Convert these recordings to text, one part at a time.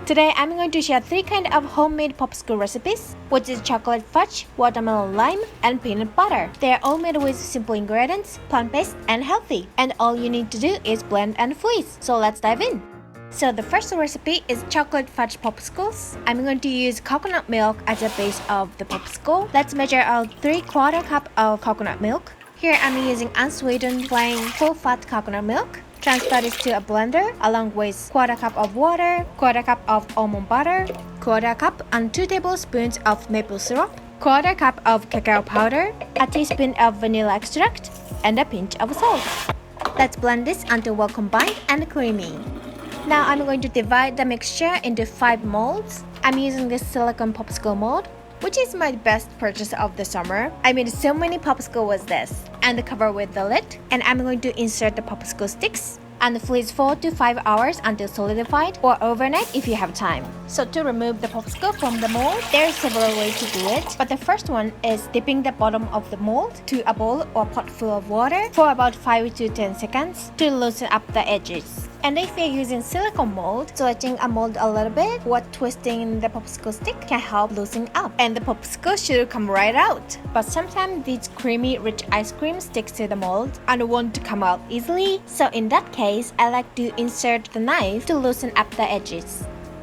Today I'm going to share 3 kinds of homemade popsicle recipes, which is chocolate fudge, watermelon lime, and peanut butter. They are all made with simple ingredients, plant-based, and healthy. And all you need to do is blend and freeze. So let's dive in. So the first recipe is chocolate fudge popsicles. I'm going to use coconut milk as a base of the popsicle. Let's measure out 3/4 cup of coconut milk. Here I'm using unsweetened plain full-fat coconut milk. Transfer this to a blender along with 1/4 cup of water, 1/4 cup of almond butter, 1/4 cup and 2 tablespoons of maple syrup, 1/4 cup of cacao powder, a teaspoon of vanilla extract, and a pinch of salt. Let's blend this until well combined and creamy. Now I'm going to divide the mixture into 5 molds. I'm using this silicone popsicle mold, which is my best purchase of the summer. I made so many popsicles with this, and cover with the lid. And I'm going to insert the popsicle sticks and freeze 4 to 5 hours until solidified, or overnight if you have time. So to remove the popsicle from the mold, there are several ways to do it. But the first one is dipping the bottom of the mold to a bowl or pot full of water for about 5 to 10 seconds to loosen up the edges. And if you're using silicone mold, stretching a mold a little bit or twisting the popsicle stick can help loosen up, and the popsicle should come right out. But sometimes these creamy, rich ice cream sticks to the mold and won't come out easily. So in that case, I like to insert the knife to loosen up the edges,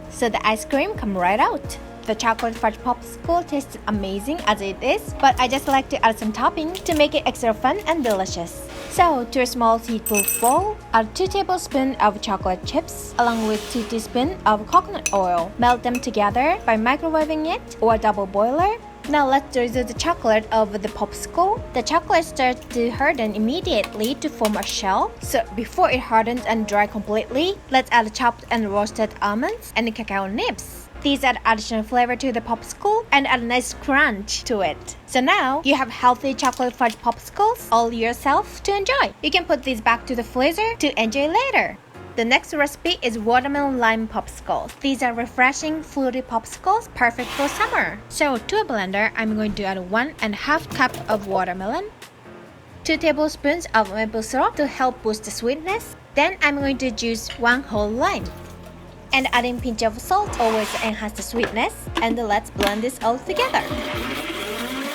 so the ice cream come right out. The chocolate fudge popsicle tastes amazing as it is, but I just like to add some topping to make it extra fun and delicious. So, to a small heat-proof bowl, add 2 tablespoons of chocolate chips along with 2 teaspoons of coconut oil. Melt them together by microwaving it or a double boiler. Now let's drizzle the chocolate over the popsicle. The chocolate starts to harden immediately to form a shell. So before it hardens and dries completely, let's add chopped and roasted almonds and cacao nibs. These add additional flavor to the popsicle and add a nice crunch to it. So now you have healthy chocolate fudge popsicles all yourself to enjoy. You can put these back to the freezer to enjoy later. The next recipe is watermelon lime popsicles. These are refreshing, fruity popsicles perfect for summer. So to a blender, I'm going to add 1.5 cup of watermelon, 2 tablespoons of maple syrup to help boost the sweetness. Then I'm going to juice 1 whole lime, and adding pinch of salt always enhance the sweetness. And let's blend this all together.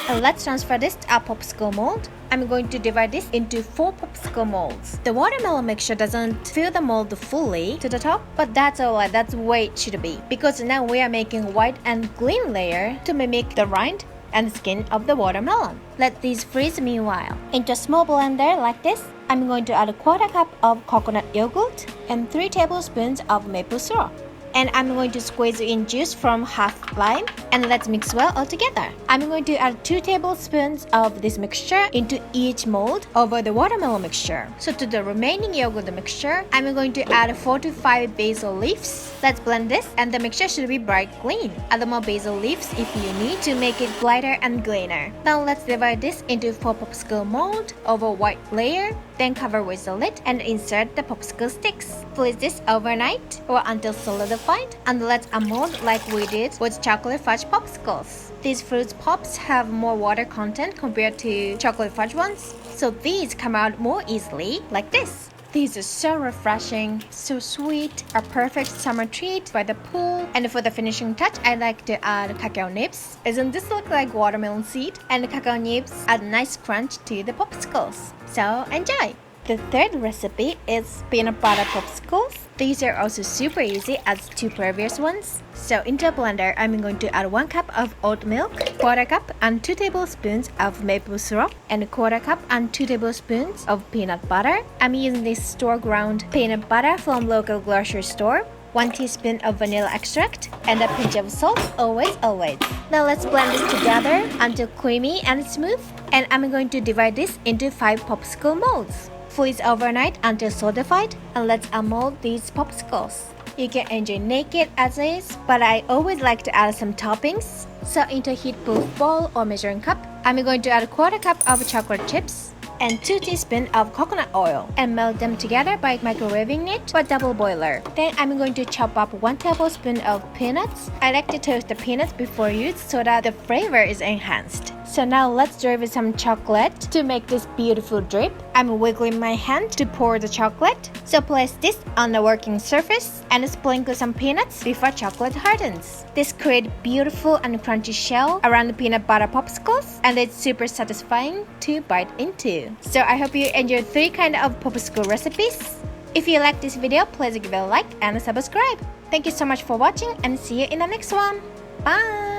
And let's transfer this to a popsicle mold. I'm going to divide this into 4 popsicle molds. The watermelon mixture doesn't fill the mold fully to the top, but that's alright, that's the way it should be. Because now we are making white and green layer to mimic the rind and skin of the watermelon. Let these freeze meanwhile. Into a small blender like this, I'm going to add 1/4 cup of coconut yogurt and 3 tablespoons of maple syrup. And I'm going to squeeze in juice from half lime, and let's mix well all together. I'm going to add 2 tablespoons of this mixture into each mold over the watermelon mixture. So to the remaining yogurt mixture, I'm going to add 4 to 5 basil leaves. Let's blend this, and the mixture should be bright green. Add more basil leaves if you need to make it brighter and greener. Now let's divide this into 4 popsicle mold over white layer. Then cover with the lid and insert the popsicle sticks. Freeze this overnight or until solidified, and let's mold like we did with chocolate fudge popsicles. These fruit pops have more water content compared to chocolate fudge ones, so these come out more easily like this. These are so refreshing, so sweet, a perfect summer treat by the pool. And for the finishing touch, I like to add cacao nibs. Isn't this look like watermelon seed? And the cacao nibs add a nice crunch to the popsicles. So enjoy! The third recipe is peanut butter popsicles. These are also super easy as 2 previous ones. So into a blender, I'm going to add 1 cup of oat milk, 1/4 cup and 2 tablespoons of maple syrup, and 1/4 cup and 2 tablespoons of peanut butter. I'm using this store ground peanut butter from local grocery store. 1 teaspoon of vanilla extract, and a pinch of salt, always. Now let's blend this together until creamy and smooth. And I'm going to divide this into 5 popsicle molds. Freeze overnight until solidified, and let's mold these popsicles. You can enjoy naked as is, but I always like to add some toppings. So into a heat-proof bowl or measuring cup, I'm going to add 1/4 cup of chocolate chips and 2 teaspoons of coconut oil and melt them together by microwaving it or double boiler. Then I'm going to chop up 1 tablespoon of peanuts. I like to toast the peanuts before use so that the flavor is enhanced. So now let's drip with some chocolate to make this beautiful drip. I'm wiggling my hand to pour the chocolate. So place this on the working surface and sprinkle some peanuts before chocolate hardens. This creates beautiful and crunchy shell around the peanut butter popsicles, and it's super satisfying to bite into. So I hope you enjoyed 3 kinds of popsicle recipes. If you like this video, please give it a like and subscribe. Thank you so much for watching and see you in the next one. Bye!